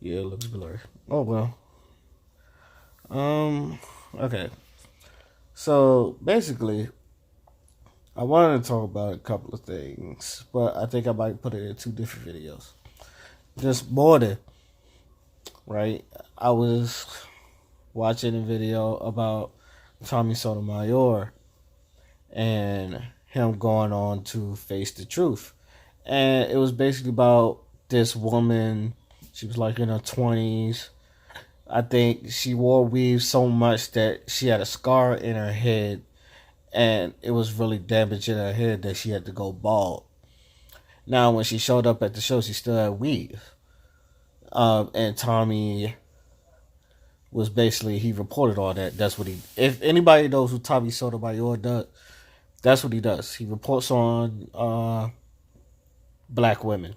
Yeah, it looks blurry. Oh well. Um. Okay. So basically, I wanted to talk about a couple of things, but I think I might put it in two different videos. This morning, right? I was watching a video about Tommy Sotomayor and him going on to face the truth, and it was basically about this woman. She was like in her 20s. I think she wore weave so much that she had a scar in her head, and it was really damaging her head that she had to go bald. Now, when she showed up at the show, she still had weave. And Tommy was basically, he reported all that. That's what he, if anybody knows who Tommy Sotomayor does, that's what he does. He reports on black women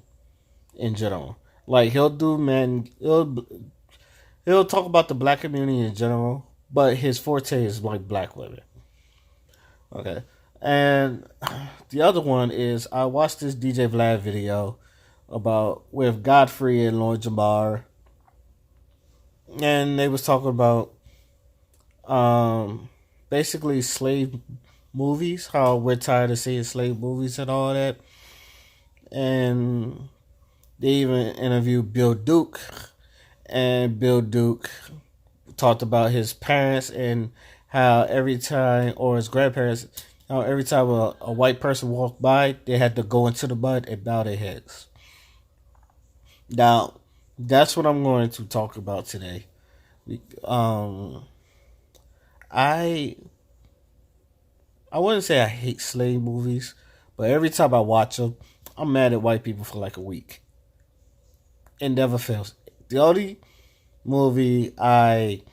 in general. Like he'll talk about the black community in general, but his forte is like black women. Okay. And the other one is I watched this DJ Vlad video about with Godfrey and Lloyd Jamar, and they was talking about um basically slave movies, how we're tired of seeing slave movies and all that. And they even interviewed Bill Duke, and Bill Duke talked about his parents and how every time, or his grandparents, how every time a white person walked by, they had to go into the mud and bow their heads. Now, that's what I'm going to talk about today. Um, I I wouldn't say I hate slave movies, but every time I watch them, I'm mad at white people for like a week. It never fails. The only movie I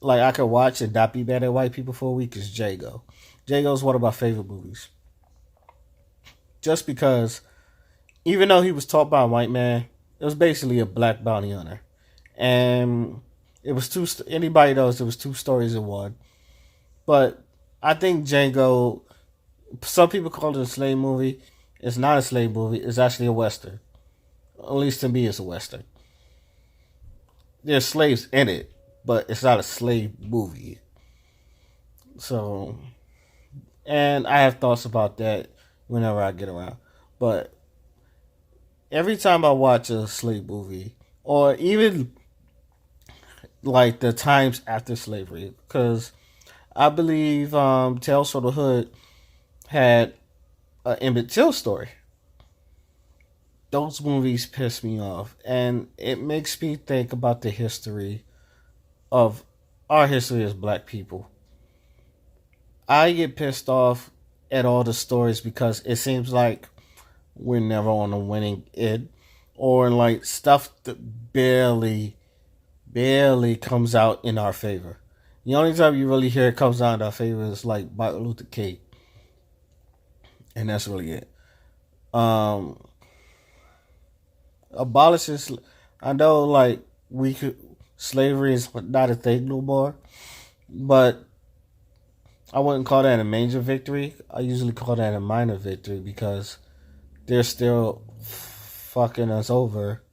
could watch and not be mad at white people for a week is Django. Django is one of my favorite movies. Just because, even though he was taught by a white man, it was basically a black bounty hunter. And it was anybody knows it was two stories in one. But I think Django, some people call it a slave movie. It's not a slave movie. It's actually a Western. At least to me, it's a Western. There's slaves in it, but it's not a slave movie. So, and I have thoughts about that whenever I get around. But every time I watch a slave movie, or even like the times after slavery, because I believe Tales from the Hood had an Emmett Till story. Those movies piss me off, and it makes me think about the history of our history as black people. I get pissed off at all the stories because it seems like we're never on the winning end, or like stuff that barely comes out in our favor. The only time you really hear it comes out in our favor is like Martin Luther King, and that's really it. Um, Abolishes. I know, like we could. Slavery is not a thing no more, but I wouldn't call that a major victory. I usually call that a minor victory because they're still fucking us over,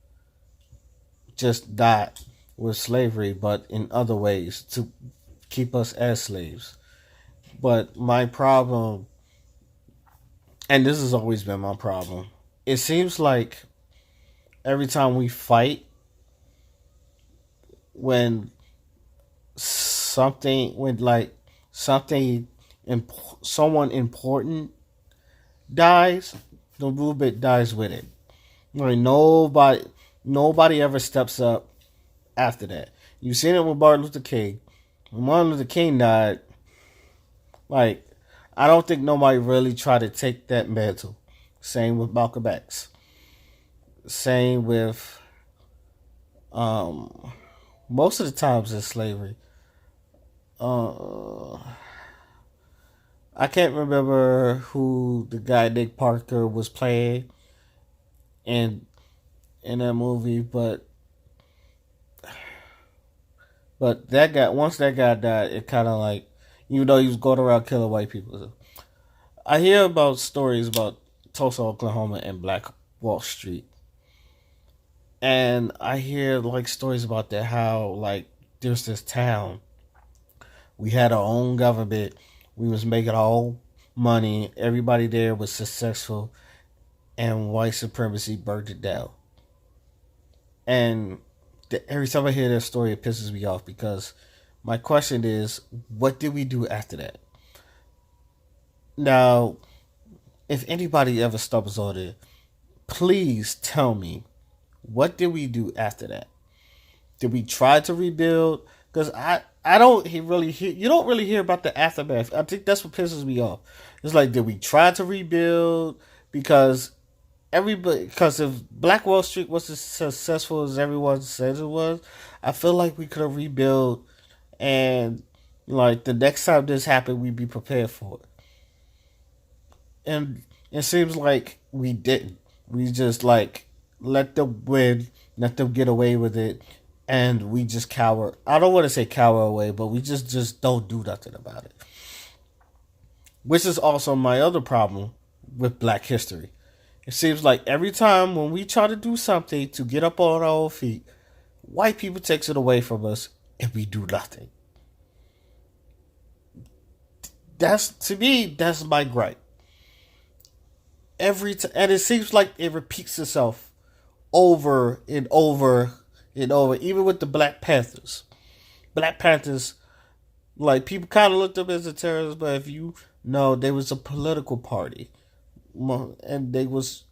just not with slavery, but in other ways to keep us as slaves. But my problem, and this has always been my problem, it seems like every time we fight, when something, someone important dies, the movement dies with it. Like nobody ever steps up after that. You've seen it with Martin Luther King. When Martin Luther King died, like I don't think nobody really tried to take that mantle. Same with Malcolm X. Same with most of the times in slavery. Uh, I can't remember who the guy Nick Parker was playing in that movie, but that guy, once that guy died, it kind of like, even though he was going around killing white people. I hear about stories about Tulsa, Oklahoma, and Black Wall Street. And I hear like stories about that, how like there's this town, we had our own government, we was making our own money, everybody there was successful, and white supremacy burned it down. And every time I hear that story, it pisses me off because my question is, what did we do after that? Now, if anybody ever stumbles on it, please tell me, what did we do after that? Did we try to rebuild? Because I don't really hear, you don't really hear about the aftermath. I think that's what pisses me off. It's like, did we try to rebuild? Because everybody, because if Black Wall Street was as successful as everyone says it was, I feel like we could have rebuilt, and like the next time this happened, we'd be prepared for it. And it seems like we didn't. We just like let them win, let them get away with it, and we just cower. I don't want to say cower away, but we just don't do nothing about it. Which is also my other problem with Black history. It seems like every time when we try to do something to get up on our own feet, white people takes it away from us and we do nothing. That's, to me, that's my gripe. And it seems like it repeats itself over and over and over. Even with the Black Panthers, like people kind of looked up as a terrorist, but if you know, they was a political party, and they was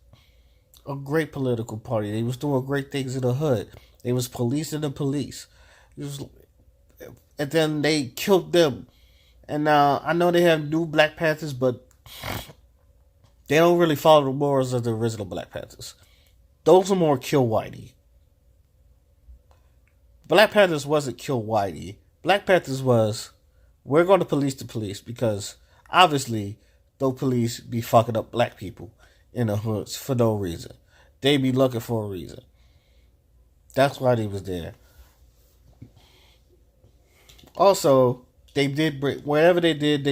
a great political party. They was doing great things in the hood. They was policing the police. It was, and then they killed them. And now I know they have new Black Panthers, but they don't really follow the morals of the original Black Panthers. Those are more kill whitey. Black Panthers wasn't kill whitey. Black Panthers was, we're going to police the police because obviously those police be fucking up black people in the hoods for no reason. They be looking for a reason. That's why they was there. Also, they did bring, wherever they did,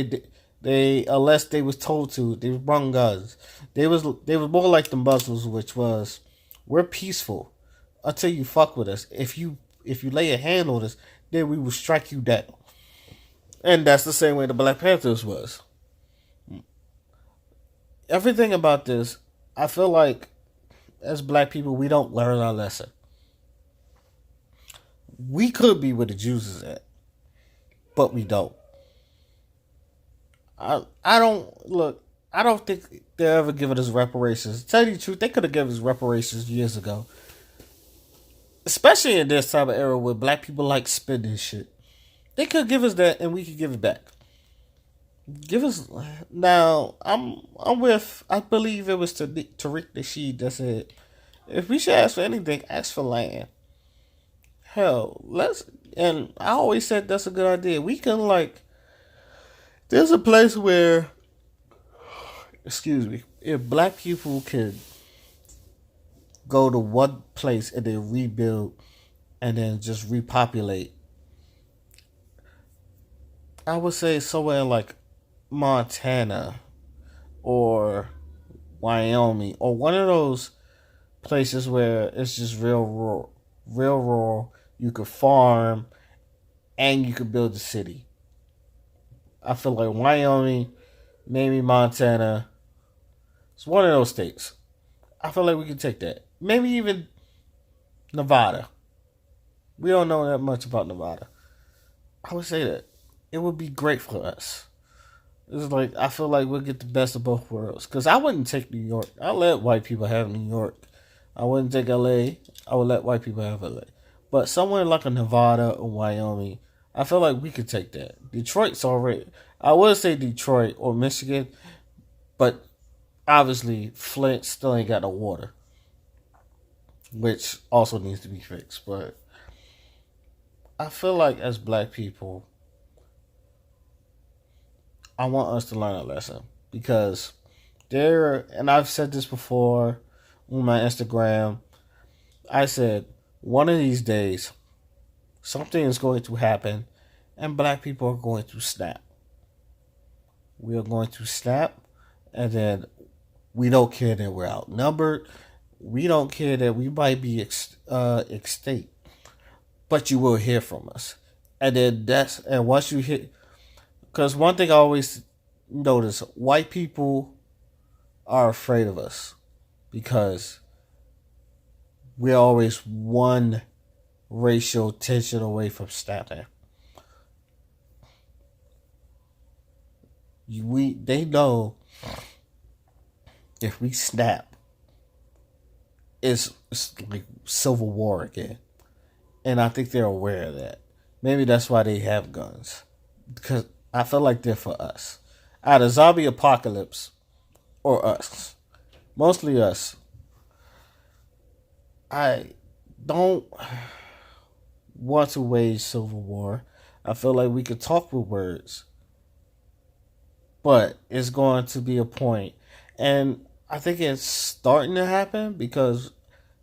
they unless they was told to, they brung guns. They was more like the Muslims, which was, we're peaceful until you fuck with us. If you lay a hand on us, then we will strike you down. And that's the same way the Black Panthers was. Everything about this, I feel like as black people, we don't learn our lesson. We could be where the Jews is at, but we don't. I don't look. I don't think they're ever giving us reparations. To tell you the truth, they could have given us reparations years ago, especially in this type of era where black people like spending shit. They could give us that, and we could give it back. Give us now. I'm with. I believe it was Tariq Nasheed that said, if we should ask for anything, ask for land. Hell, let's. And I always said that's a good idea. We can like. There's a place where, excuse me, if black people could go to one place and then rebuild and then just repopulate, I would say somewhere like Montana or Wyoming or one of those places where it's just real rural, real rural. You could farm and you could build a city. I feel like Wyoming, maybe Montana. It's one of those states. I feel like we can take that. Maybe even Nevada. We don't know that much about Nevada. I would say that it would be great for us. It's like I feel like we'll get the best of both worlds. Cause I wouldn't take New York. I let white people have New York. I wouldn't take LA. I would let white people have LA. But somewhere like a Nevada or Wyoming, I feel like we could take that. Detroit's already. I would say Detroit or Michigan, but obviously Flint still ain't got no water, which also needs to be fixed. But I feel like as black people, I want us to learn a lesson because there, and I've said this before on my Instagram. I said one of these days something is going to happen, and black people are going to snap. We are going to snap, and then we don't care that we're outnumbered. we don't care that we might be extinct, but you will hear from us. And then and once you hear, because one thing I always notice, white people are afraid of us because we're always one racial tension away from snapping. They know if we snap, it's like civil war again, and I think they're aware of that. Maybe that's why they have guns, because I feel like they're for us. Either zombie apocalypse or us, mostly us. I don't want to wage civil war. I feel like we could talk with words, but it's going to be a point, and I think it's starting to happen because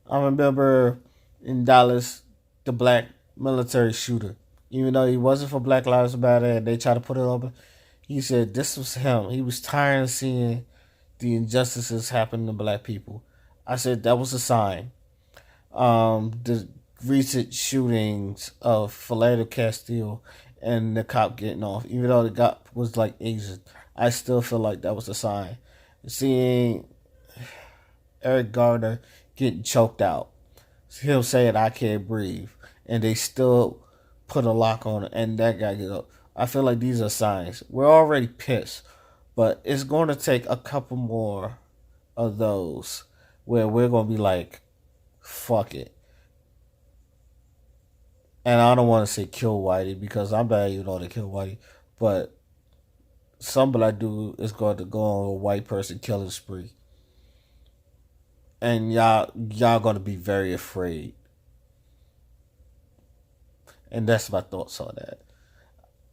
I remember in Dallas the black military shooter, even though he wasn't for Black Lives Matter, and they tried to put it over. He said this was him. He was tired of seeing the injustices happen to black people. I said that was a sign. The recent shootings of Philando Castile and the cop getting off, even though the cop was like Asian, I still feel like that was a sign. Seeing Eric Garner getting choked out, him saying I can't breathe, and they still put a lock on it, and that guy get up. I feel like these are signs. We're already pissed, but it's going to take a couple more of those where we're going to be like, fuck it. And I don't want to say kill Whitey because I'm not even on to kill Whitey, but some black dude is going to go on a white person killing spree, and y'all going to be very afraid. And that's my thoughts on that.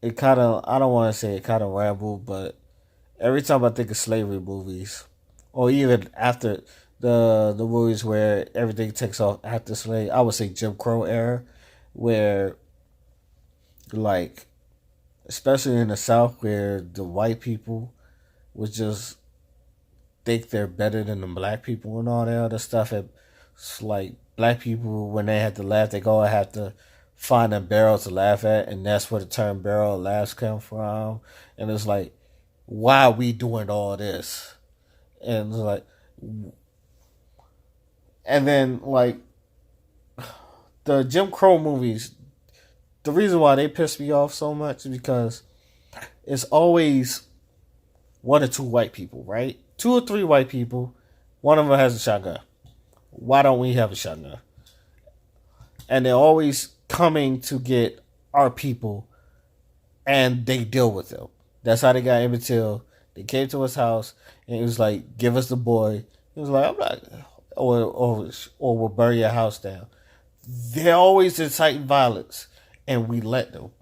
It kind of, I don't want to say it kind of rambled, but every time I think of slavery movies, or even after the movies where everything takes off after slavery, I would say Jim Crow era, where like especially in the South where the white people would just think they're better than the black people and all that other stuff. It's like black people when they have to laugh, they go and have to find a barrel to laugh at, and that's where the term barrel of laughs come from. And it's like, why are we doing all this? And it's like, and then like the Jim Crow movies, the reason why they piss me off so much is because it's always one or two white people, right? Two or three white people. One of them has a shotgun. Why don't we have a shotgun? And they're always coming to get our people, and they deal with them. That's how they got Emmett Till. They came to his house, and he was like, "Give us the boy." He was like, "I'm not," or we'll burn your house down. They're always inciting violence, and we let them,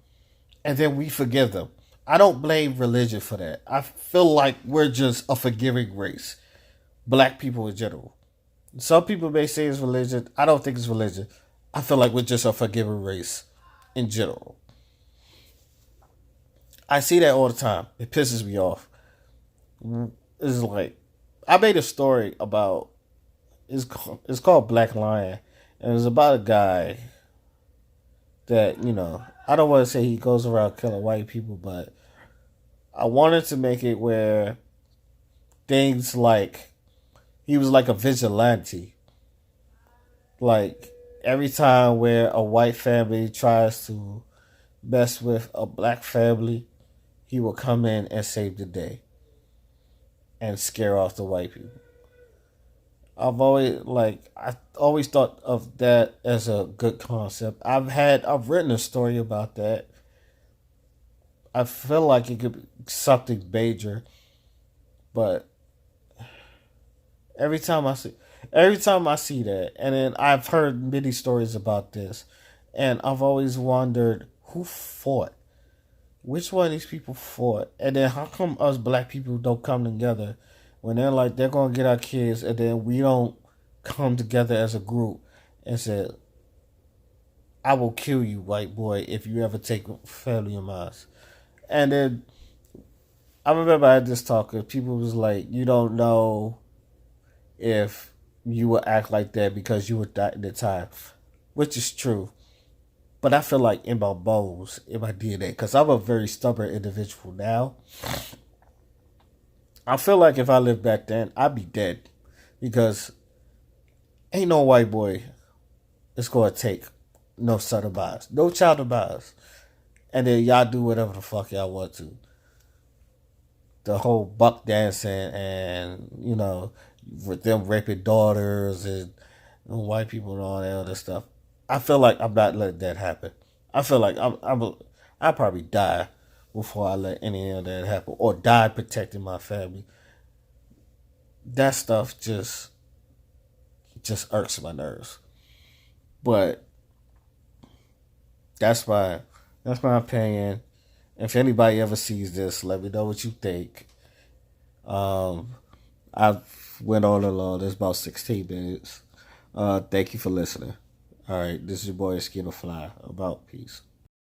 and then we forgive them. I don't blame religion for that. I feel like we're just a forgiving race, black people in general. Some people may say it's religion. I don't think it's religion. I feel like we're just a forgiving race in general. I see that all the time. It pisses me off. It's like I made a story about it's called Black Lion, and it's about a guy that I don't want to say he goes around killing white people, but I wanted to make it where things like he was like a vigilante. Like every time where a white family tries to mess with a black family, he will come in and save the day and scare off the white people. I always thought of that as a good concept. I've written a story about that. I feel like it could be something major, but every time I see every time I see that, and then I've heard many stories about this, and I've always wondered who fought. Which one of these people fought? And then how come us black people don't come together when they're like they're gonna get our kids, and then we don't come together as a group and say, "I will kill you, white boy, if you ever take family of mine." And then I remember I had this talk, and people was like, "You don't know if you would act like that because you were that in the time, which is true. But I feel like in my bones, in my DNA, because I'm a very stubborn individual now. I feel like if I lived back then, I'd be dead because ain't no white boy is gonna take no son of mine, no child of mine, and then y'all do whatever the fuck y'all want to. The whole buck dancing and with them raping daughters and white people and all that other stuff. I feel like I'm not letting that happen. I feel like I'll probably die before I let any of that happen, or die protecting my family. That stuff just irks my nerves. But that's my that's my opinion. If anybody ever sees this, let me know what you think. Um, I went on and on. It's about 16 minutes. Thank you for listening. All right, this is your boy Skinner Fly. About peace.